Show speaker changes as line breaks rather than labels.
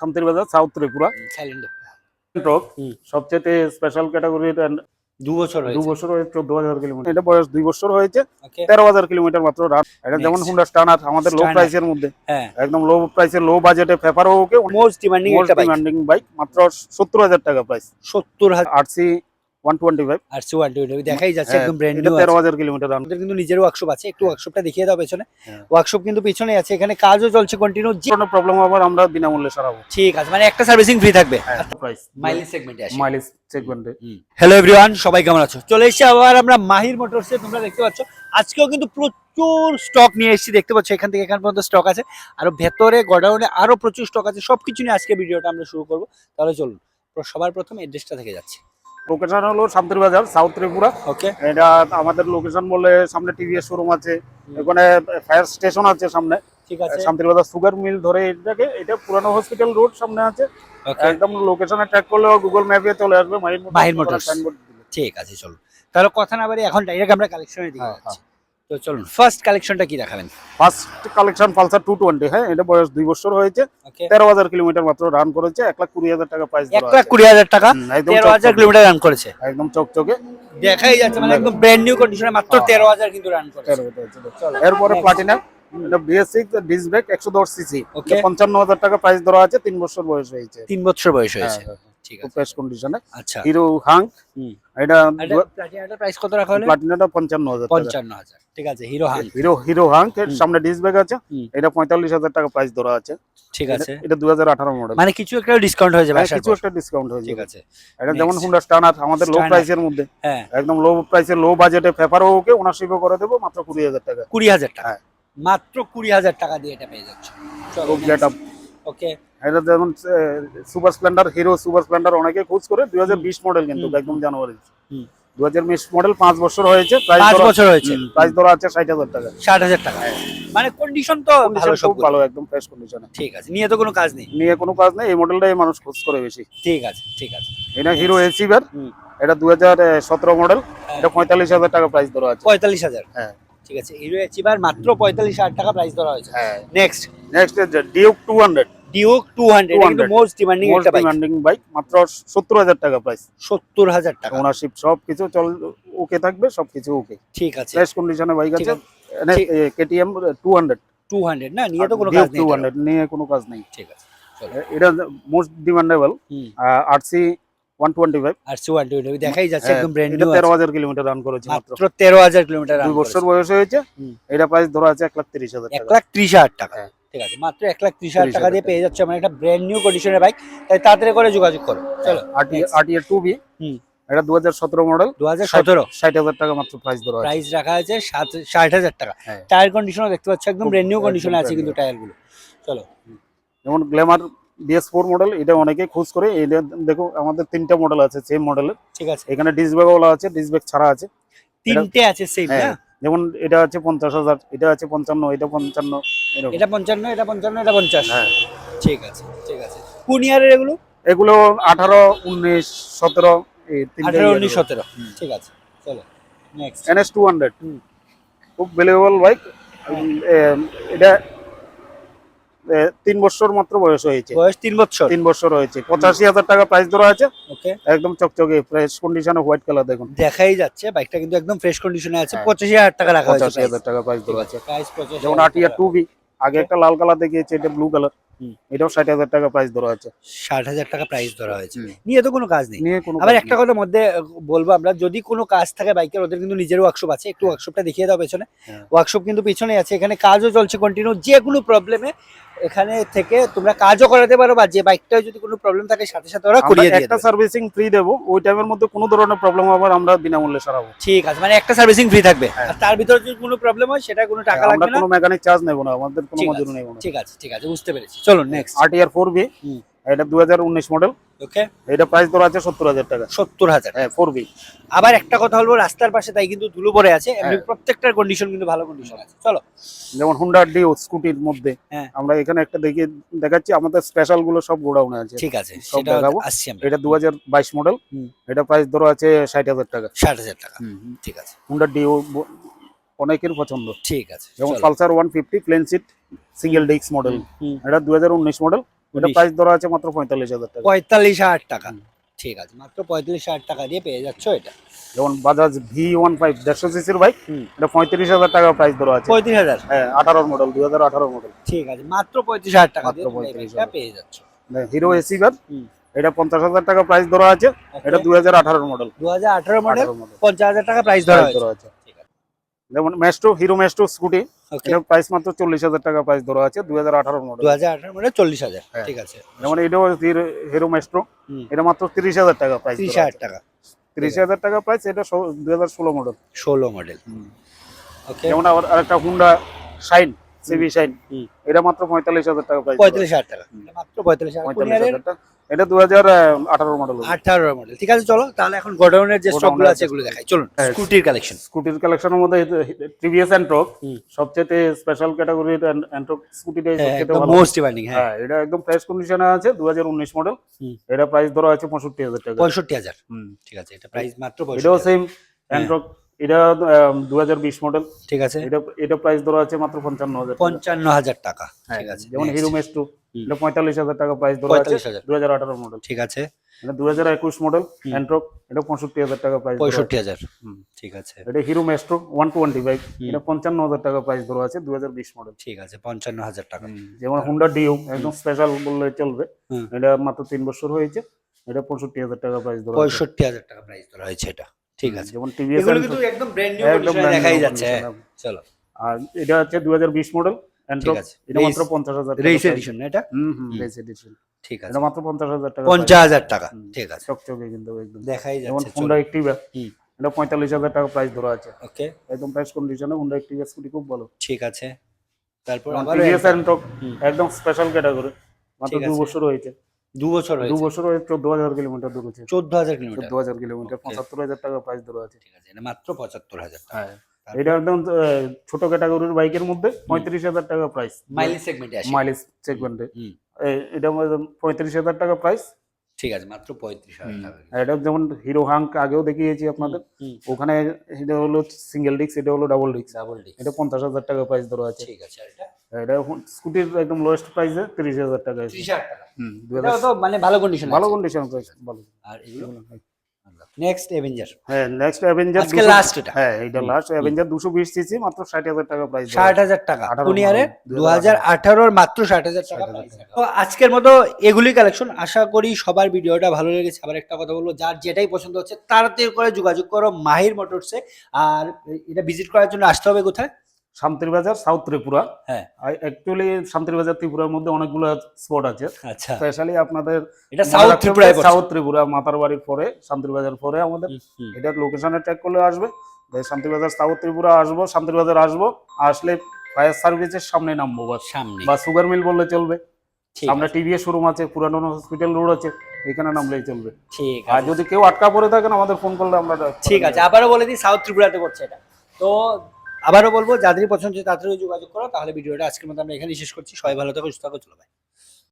শান্তির বাজার সাউথ ত্রিপুরা ট্রক সবচেয়ে স্পেশাল ক্যাটাগরির
2 বছর হয়েছে।
2 বছর হয়েছে 14,000 কিলোমিটার। এটা বয়স 2 বছর হয়েছে,
ওকে
13,000 কিলোমিটার মাত্র রান। এটা যেমন
Next.
হুন্ডা স্টানার আমাদের লো
Stunner.
প্রাইসের মধ্যে,
হ্যাঁ
একদম লো প্রাইসের লো বাজেটে ফেফারও ওকে
মোস্ট ডিমান্ডিং
মোস্ট
একটা বাইক
ডিমান্ডিং বাইক মাত্র 70,000 টাকা প্রাইস।
70,000
আরসি 125
আর 120 দেখাই যাচ্ছে একদম ব্র্যান্ড
এটা
নিউ
13,000 কিলোমিটার রান।
আমাদের কিন্তু নিজের ওয়ার্কশপ আছে, একটু ওয়ার্কশপটা দেখিয়ে দাও পেছনে।
হ্যাঁ।
ওয়ার্কশপ কিন্তু পিছনে আছে, এখানে কাজও চলছে কন্টিনিউ।
কোনো প্রবলেম আবার আমরা বিনামূল্যে সারাবো।
ঠিক আছে, মানে একটা সার্ভিসিং ফ্রি থাকবে
প্রাইস
মাইলেজ সেগমেন্টে আসে।
মাইলেজ সেগমেন্টে।
হ্যালো এভরিওয়ান, সবাই কেমন আছো? চলে এসেছি আবার আমরা মাহির মোটরসে। তোমরা দেখতে পাচ্ছ আজকেও কিন্তু প্রচুর স্টক নিয়ে এসেছি, দেখতে পাচ্ছ এখান থেকে এখান পর্যন্ত স্টক আছে, আর ভেতরে গোডাউনে আরো প্রচুর স্টক আছে। সবকিছু নিয়ে আজকে ভিডিওটা আমরা শুরু করবো। তাহলে চলুন, সবার প্রথম এড্রেসটা থেকে যাচ্ছে।
লোকেশন হলো শান্তির বাজার সাউথ ত্রিপুরা।
ওকে
এটা আমাদের লোকেশন বলে সামনে টিভিএস শোরুম আছে, ওখানে ফায়ার স্টেশন আছে সামনে।
ঠিক আছে,
শান্তির বাজার সুগার মিল ধরে এটাকে, এটা পুরানো হসপিটাল রোড সামনে আছে।
ওকে
একদম লোকেশনে ট্র্যাক করলে গুগল ম্যাপে চলে আসবে
মাহির মোটরস। ঠিক আছে, চলুন তাহলে কথা না বাড়ি এখন ডাইরেক্ট আমরা কালেকশনের দিকে যাচ্ছি। তো চলুন, ফার্স্ট কালেকশনটা কি দেখাবেন?
First collection Pulsar 220। হ্যাঁ, এটা বয়স 2 বছর হয়েছে,
ওকে
13,000 কিলোমিটার মাত্র রান করেছে, 1,20,000 টাকা প্রাইস।
1,20,000 টাকা,
একদম
13,000 কিলোমিটার রান করেছে।
একদম চকচকে
দেখাই যাচ্ছে, মানে একদম ব্র্যান্ড নিউ কন্ডিশনে মাত্র 13,000 কিন্তু রান করেছে।
এরপরে
Next.
প্লাটিনা, এটা BS6 disc brake 110 CC,
Okay.
55,000 টাকা প্রাইস ধরা আছে, 3 বছর বয়স হয়েছে।
3 বছর বয়স হয়েছে। ঠিক
খুব
আছে,
ফ্রেশ কন্ডিশনে।
আচ্ছা
হিরো হাং,
হুম।
এটা
প্লাটিনাটার প্রাইস কত রাখা হলো?
প্লাটিনাটা 55,000 টাকা।
55,000। ঠিক আছে, হিরো হাং।
হিরো হাং এর
হুম।
সামনে ডিস্ক ব্রেক আছে,
হুম।
এটা 45,000 টাকা প্রাইস ধরা আছে।
ঠিক আছে,
এটা 2018 মডেল,
মানে কিছু একটা ডিসকাউন্ট হয়ে যাবে আসার
কিছু
পর।
একটা ডিসকাউন্ট হয়ে
ঠিক
যাবে।
আছে,
এটা যেমন
Next.
হুন্ডা স্টানার আমাদের লো
Stunner.
প্রাইসের মধ্যে,
হ্যাঁ
একদম লো প্রাইসের লো বাজেটে ফেফারও ওকে ওনারশিপও করে দেবো মাত্র 20,000 টাকা।
20,000 টাকা,
হ্যাঁ।
মাত্র 20,000 টাকা দিয়ে এটা পেয়ে যাচ্ছে। চলো
খুব গেট আপ।
ওকে
এটা যেমন super Splendor, hero super Splendor অনেকে খোঁজ করে, 2020 মডেল কিন্তু
হুম।
একদম জানুয়ারি
হুম।
2020 মডেল, 5 বছর হয়েছে,
5 বছর হয়েছে,
প্রাইস ধরা আছে 60,000 টাকা।
60,000 টাকা, মানে কন্ডিশন তো ভালো,
কন্ডিশন
সব
খুব ভালো, একদম ফ্রেশ কন্ডিশনে।
ঠিক আছে, নিয়ে তো কোনো কাজ নেই।
নিয়ে কোনো কাজ নেই, এই মডেলটাই মানুষ খোঁজ করে বেশি।
ঠিক আছে, ঠিক আছে।
এটা হিরো এসিভার,
হুম।
এটা 2017 মডেল,
হ্যাঁ।
এটা 45,000 টাকা প্রাইস ধরা আছে।
45,000।
হ্যাঁ
ঠিক আছে, হিরো এচিভার মাত্র 45,000 টাকা প্রাইস ধরা হয়েছে।
হ্যাঁ।
নেক্সট
নেক্সট ডিউক 200,
ডিউক 200, এটা কিন্তু মোস্ট ডিমান্ডিং
মোস্ট
একটা বাইক।
ডিমান্ডিং বাইক, মাত্র 70,000 টাকা প্রাইস।
70,000 টাকা।
ওনারশিপ সবকিছু ওকে থাকবে, সবকিছু ওকে,
ঠিক আছে,
ফ্রেশ কন্ডিশনে বাইক
ঠিক
আছে।
আছে। ঠিক-
KTM 200,
200 না, নিয়ে তো কোনো কাজ নেই।
200 নিয়ে কোনো কাজ নেই।
ঠিক আছে, চলো।
এটা মোস্ট ডিমান্ডেবল
হুম।
আরসি 125।
আর 120 দেখাই যাচ্ছে একদম ব্র্যান্ড
এটা
নিউ,
13,000 কিলোমিটার রান করেছে মাত্র।
মাত্র 13,000 কিলোমিটার রান
2 বছর
করেছে।
বয়স হয়েছে,
হুম।
এটা প্রাইস ধরা আছে 1,30,000 টাকা।
1,30,000 টাকা।
হ্যাঁ।
ঠিক আছে, মাত্র 1,30,000 টাকা দিয়ে পেয়ে যাচ্ছে, মানে একটা ব্র্যান্ড নিউ কন্ডিশনের বাইক। তাই তাড়াতাড়ি করে যোগাযোগ করো। চলো next.
RTR 2B,
হুম।
এটা 2017 মডেল,
2017
60,000 টাকা মাত্র প্রাইস ধরা আছে।
প্রাইস রাখা আছে 60,000 টাকা।
হ্যাঁ।
টায়ার কন্ডিশনও দেখতে পাচ্ছ একদম
খুব
ব্র্যান্ড নিউ
একদম
কন্ডিশনে আছে
brand
কিন্তু
new।
টায়ারগুলো। চলো
যেমন গ্ল্যামার BS4 মডেল, এটা অনেকে খোঁজ করে। এটা দেখো আমাদের 3টা মডেল আছে সেম মডেলের।
ঠিক আছে,
এখানে ডিস্ক ব্রেকওয়ালা আছে, ডিস্ক ব্রেক ছাড়া আছে।
3টে আছে সেম না?
হ্যাঁ, যেমন এটা আছে 50,000, এটা আছে 55, এটা 55 এরকম।
এটা 55, এটা 55, এটা 50।
হ্যাঁ,
ঠিক আছে, ঠিক আছে। কোন ইয়ারের এগুলো?
এগুলো 18, 19, 17 এই 3টে
18, 19, 17। ঠিক আছে, চলো নেক্সট।
NS 200
হুম।
খুব ভ্যালুয়েবল বাইক। এটা 3 বছর মাত্র বয়স হয়েছে,
বয়স 3 বছর।
3 বছর হয়েছে, 85,000 টাকা প্রাইস ধরা আছে।
ওকে,
একদম চকচকে ফ্রেশ কন্ডিশনে, হোয়াইট কালার দেখুন।
দেখাই যাচ্ছে বাইকটা কিন্তু একদম ফ্রেশ কন্ডিশনে আছে।
হ্যাঁ।
85,000 টাকা রাখা হয়েছে
85,000 টাকা প্রাইস ধরা আছে।
প্রাইস 85,000
যেমন RTR 2B, আগে একটা লাল কালার দেখিয়েছে, এটা ব্লু কালার,
হুম।
এটাও 60,000 টাকা প্রাইস ধরা আছে।
60,000 টাকা প্রাইস ধরা হয়েছে।
হুম।
নিয়ে তো কোনো কাজ নেই।
নিয়ে কোনো
আবার
কাজ
একটা
নেই।
কথা মধ্যে বলবো, আমরা যদি কোনো কাজ থাকে বাইকের, ওদের কিন্তু নিজের ওয়ার্কশপ আছে, একটু ওয়ার্কশপটা দেখিয়ে দাও পেছনে।
হ্যাঁ।
ওয়ার্কশপ কিন্তু পিছনে আছে, এখানে কাজও চলছে কন্টিনিউ। যে কোনো প্রবলেমে এখানে থেকে তোমরা কাজও করাতে পারো, বা যে বাইকটা যদি কোনো প্রবলেম থাকে সাথে সাথে ওরা
আমরা
করিয়ে দিয়ে
একটা
দেবে।
সার্ভিসিং ফ্রি দেবো, ওই টাইমের মধ্যে কোনো ধরনের প্রবলেম আবার আমরা বিনামূল্যে সারাবো।
ঠিক আছে, মানে একটা সার্ভিসিং ফ্রি থাকবে,
হ্যাঁ।
আর তার ভিতরে যদি কোনো প্রবলেম হয় সেটা কোনো টাকা
আমরা
লাগবে না।
কোনো মেকানিক চার্জ নেব না, আমাদের কোনো
ঠিক আছে,
মজুরি নেব না।
ঠিক আছে, ঠিক আছে, বুঝতে পেরেছি। চলো নেক্সট।
RTR 4B,
হুম।
এটা 2019 মডেল,
ওকে,
এটা প্রাইস ধরা আছে 70,000 টাকা।
70,000।
হ্যাঁ, 4B।
আবার একটা কথা বলবো, রাস্তার পাশে তাই কিন্তু ধুলো পড়ে আছে, এমনি
হ্যাঁ।
প্রত্যেকটার কন্ডিশন কিন্তু ভালো কন্ডিশন আছে। চলো
যেমন হুন্ডা ডিও স্কুটির মধ্যে,
হ্যাঁ।
আমরা এখানে একটা দেখাচ্ছি, আমাদের স্পেশাল গুলো সব গোডাউনে আছে।
ঠিক আছে,
সব
সেটা
দেখাবো।
আসছি আমরা।
এটা 2022 মডেল,
হুম।
এটা প্রাইস ধরা আছে 60,000 টাকা।
60,000 টাকা। ঠিক আছে,
হুন্ডা ডিও অনেকের পছন্দ।
ঠিক আছে,
যেমন
চলো।
Pulsar 150 plain seat single disc model,
hmm.
এটা 2019 মডেল, এটা প্রাইস ধরা আছে মাত্র 45,000 টাকা।
45,000 টাকা, ঠিক আছে, মাত্র 45,000 টাকা দিয়ে পেয়ে যাচ্ছ এটা।
যেমন বাজাজ V15 150 সিসির বাইক, এটা 35,000 টাকা প্রাইস ধরা আছে।
35,000,
হ্যাঁ 18 মডেল, 2018 মডেল।
ঠিক আছে, মাত্র 35,000 টাকা
মাত্র
দিয়ে তোমরা এই
35,000
বাইকটা পেয়ে যাচ্ছ।
হিরো এসি কার, এটা 50,000 টাকা প্রাইস ধরা আছে। এটা 2018 মডেল,
2018 মডেল,
18 মডেল
50,000 টাকা প্রাইস ধরা
প্রাইস
হয়েছে।
ধরা আছে।
ঠিক আছে,
যেমন ম্যাস্ট্রো, হিরো ম্যাস্ট্রো স্কুটি,
ওকে,
এটা প্রাইস মাত্র 40,000 টাকা প্রাইস ধরা আছে, 2018 মডেল।
2018 মডেল 40,000,
হ্যাঁ।
ঠিক আছে।
যেমন এটাও হিরো ম্যাস্ট্রো, এটা মাত্র 30,000 টাকা প্রাইস ধরা
30,000
আছে।
টাকা,
30,000 টাকা প্রাইস, এটা 2016 মডেল।
16 মডেল, ওকে।
যেমন আরেকটা হুন্ডা শাইন, সিবি শাইন, এটা মাত্র 45,000 টাকা প্রাইস।
45,000 টাকা, এটা মাত্র 45,000,
45,000 টাকা, এটা 2018 মডেল।
18 মডেল, ঠিক আছে। চলো তাহলে এখন গোডাউনের যে স্টকগুলো
গোডাউনের
আছে
যে
এগুলো দেখাই, চলুন।
হ্যাঁ।
স্কুটির কালেকশন,
স্কুটির কালেকশনের মধ্যে টিভিএস এন্ট্রক সবচেয়ে স্পেশাল ক্যাটাগরির এন্ট্রক স্কুটিটাই সবচেয়ে
একদম
ভালো।
Most demanding. হ্যাঁ,
হ্যাঁ, এটা একদম ফ্রেশ কন্ডিশনে আছে, 2019 মডেল। এটা প্রাইস ধরা আছে 65,000 টাকা।
65,000, ঠিক আছে, এটা প্রাইস মাত্র
এটাও
65,000,
সেম এন্ট্রক, এটা 2020 মডেল।
ঠিক আছে,
এটা প্রাইস ধরা আছে মাত্র 55,000 টাকা।
55,000 টাকা, ঠিক আছে।
যেমন
Next,
হিরো মেস্ট্রো, এটা 45,000 টাকা প্রাইস ধরা আছে,
45,000,
2018 মডেল।
ঠিক আছে,
এটা 2021 মডেল এন্ট্রক, এটা 65,000 টাকা প্রাইস ধরা আছে।
65,000, ঠিক আছে,
এটা হিরো মেস্ট্রো 125, এটা 55,000 টাকা প্রাইস ধরা আছে, 2020 মডেল।
ঠিক আছে, 55,000 টাকা।
যেমন হুন্ডা ডিউ, একদম স্পেশাল বললে চলবে,
হুম।
এটা মাত্র 3 বছর হয়েছে, এটা 65,000 টাকা প্রাইস ধরা আছে।
65,000 টাকা প্রাইস ধরা হয়েছে এটা, ঠিক আছে।
যেমন টিভিএস
এগুলো কিন্তু একদম ব্র্যান্ড নিউ
একদম
কন্ডিশনে
brand new
দেখাই যাচ্ছে।
condition,
চলো,
আর এটা হচ্ছে 2020 মডেল এন্ট্রক,
আছে।
এটা মাত্র 50,000 টাকা
রেস
price।
এডিশন না এটা?
রেস এডিশন,
ঠিক আছে,
এটা মাত্র 50,000 টাকা।
50,000 টাকা, ঠিক আছে,
চকচকে কিন্তু একদম
দেখাই
যেমন
যাচ্ছে।
হুন্ডা
চলো,
অ্যাক্টিভা, এটা 45,000 টাকা প্রাইস ধরা আছে,
ওকে,
একদম ফ্রেশ কন্ডিশনে হুন্ডা অ্যাক্টিভা স্কুটি খুব ভালো।
ঠিক আছে। তারপর আবার
টিভিএস এন্ট্রক, একদম স্পেশাল ক্যাটাগরি, মাত্র
ঠিক
2
আছে।
বছর হয়েছে,
2 বছর
2
হয়েছে,
বছর হয়েছে, 14,000 কিলোমিটার দূর হয়েছে,
14,000 কিলোমিটার,
14,000 কিলোমিটার, 75,000 টাকা প্রাইস ধরা আছে।
ঠিক আছে, এটা মাত্র 75,000 টাকা।
হ্যাঁ, এটা একদম ছোট ক্যাটাগরির বাইকের মধ্যে 35,000 টাকা প্রাইস,
মাইলেজ সেগমেন্টে আসে,
মাইলেজ সেগমেন্টে।
হুম,
এটা 35,000 টাকা প্রাইস।
ঠিক আছে, মাত্র 35,000 টাকা।
এটা যেমন হিরো হাঙ্ক আগেও দেখিয়েছি আপনাদের, ওখানে এটা হলো সিঙ্গেল ডিস্ক, এটা হলো ডাবল ডিস্ক,
ডাবল ডিস্ক,
এটা 50,000 টাকা প্রাইস ধরা আছে।
ঠিক আছে। আর এটা
এটা স্কুটির একদম লোয়েস্ট প্রাইসে 30,000 টাকা আছে।
30,000 টাকা,
2000
এটাও তো মানে ভালো কন্ডিশন,
ভালো কন্ডিশন প্রাইস ভালো।
আর এগুলো নেক্সট অ্যাভেঞ্জার,
হ্যাঁ, নেক্সট অ্যাভেঞ্জার
আজকে লাস্ট এটা।
হ্যাঁ, এটা লাস্ট অ্যাভেঞ্জার 220 সিসি, মাত্র 60,000 টাকা প্রাইস।
60,000 টাকা,
18
কোন ইয়ারে?
2018
2018 মাত্র 60,000 টাকা প্রাইস। তো আজকের মতো এগুলি কালেকশন, আশা করি সবার ভিডিওটা ভালো লেগেছে। আবার একটা কথা বলবো, যার যেটাই পছন্দ হচ্ছে তাড়াতাড়ি করে যোগাযোগ করো মাহির মোটরসে। আর এটা ভিজিট করার জন্য আসতে হবে কোথায়?
শান্তিরবাজার, সাউথ ত্রিপুরা।
হ্যাঁ,
অ্যাকচুয়ালি শান্তিরবাজার ত্রিপুরার মধ্যে অনেকগুলো স্পট আছে,
আচ্ছা,
স্পেশালি আপনাদের
এটা সাউথ ত্রিপুরায় পড়ছে।
সাউথ ত্রিপুরা মাতার বাড়ির পরে, শান্তিরবাজার পরে আমাদের এটা লোকেশনে ট্র্যাক করলে আসবে। শান্তিরবাজার সাউথ ত্রিপুরা আসবো, শান্তিরবাজার আসবো, আসলে ফায়ার সার্ভিসের সামনে নামবো, বাস
সামনে,
বা সুগার মিল বললে চলবে।
ঠিক
সামনে
আছে,
টিভিএস শোরুম আছে, পুরানো হসপিটাল রোড আছে, এখানে নামলেই চলবে।
ঠিক
আর
আছে,
যদি কেউ আটকা পড়ে থাকেন আমাদের ফোন করলে আমরা
ঠিক আছে। আবারও বলে দিই, সাউথ ত্রিপুরাতে পড়ছে এটা। তো আবারও বলবো, যাদেরই পছন্দ হচ্ছে তাড়াতাড়ি যোগাযোগ করো। তাহলে ভিডিওটা আজকের মতো আমরা এখানেই শেষ করছি। সবাই ভালো থাকো, সুস্থ থাকো, চলো বাই।